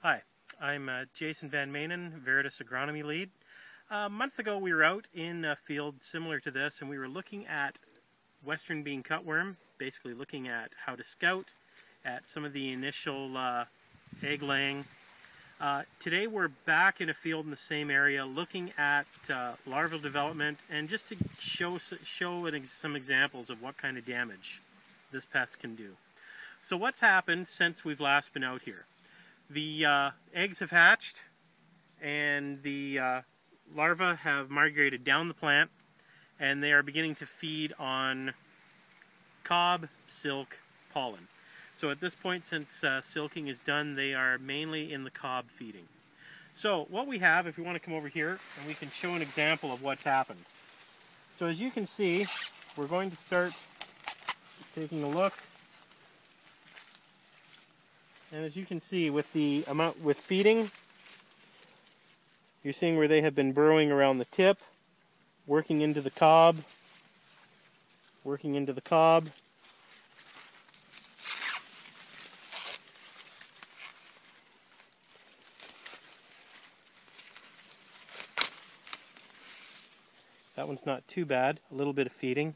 Hi, I'm Jason Van Maanen, Veritas Agronomy Lead. A month ago we were out in a field similar to this and we were looking at Western Bean Cutworm, basically looking at how to scout, at some of the initial egg laying. Today we're back in a field in the same area looking at larval development and just to show some examples of what kind of damage this pest can do. So what's happened since we've last been out here? The eggs have hatched and the larvae have migrated down the plant and they are beginning to feed on cob, silk, pollen. So at this point, since silking is done, they are mainly in the cob feeding. So what we have, if we want to come over here and we can show an example of what's happened. So as you can see, we're going to start taking a look. And as you can see, with feeding, you're seeing where they have been burrowing around the tip, working into the cob, working into the cob. That one's not too bad, a little bit of feeding.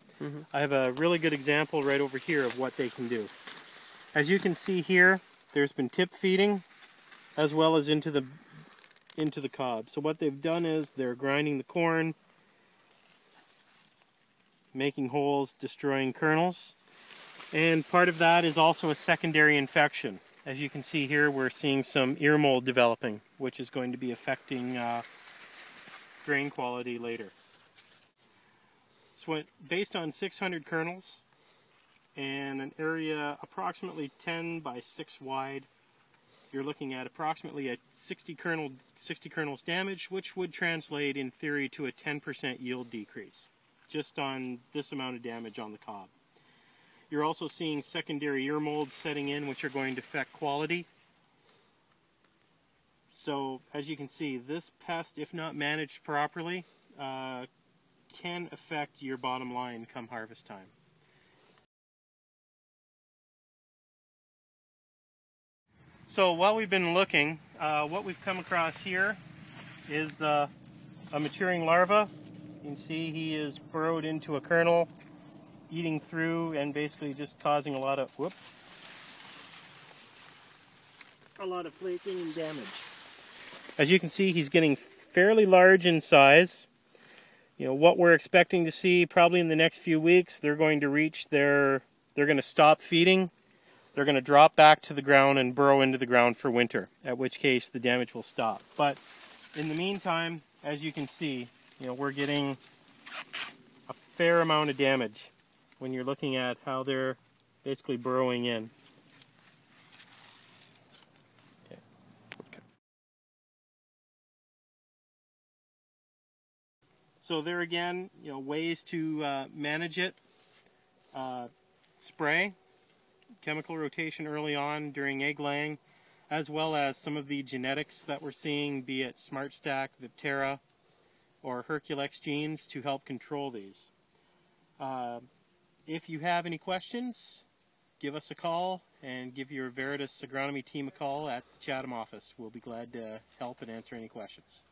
I have a really good example right over here of what they can do. As you can see here, there's been tip feeding as well as into the cob. So what they've done is they're grinding the corn, making holes, destroying kernels. And part of that is also a secondary infection. As you can see here, we're seeing some ear mold developing, which is going to be affecting grain quality later. So based on 600 kernels, and an area approximately 10 by 6 wide, you're looking at approximately a 60 kernels damage, which would translate in theory to a 10% yield decrease, just on this amount of damage on the cob. You're also seeing secondary ear molds setting in, which are going to affect quality. So as you can see, this pest, if not managed properly, can affect your bottom line come harvest time. So while we've been looking, what we've come across here is a maturing larva. You can see he is burrowed into a kernel, eating through and basically just causing a lot of flaking and damage. As you can see, he's getting fairly large in size. You know, what we're expecting to see probably in the next few weeks, they're going to stop feeding. They're going to drop back to the ground and burrow into the ground for winter, at which case the damage will stop. But in the meantime, as you can see, you know, we're getting a fair amount of damage when you're looking at how they're basically burrowing in. Okay. So there again, you know, ways to manage it. Spray. Chemical rotation early on during egg laying, as well as some of the genetics that we're seeing, be it SmartStack, Viptera, or Herculex genes to help control these. If you have any questions, give us a call and give your Veritas Agronomy team a call at the Chatham office. We'll be glad to help and answer any questions.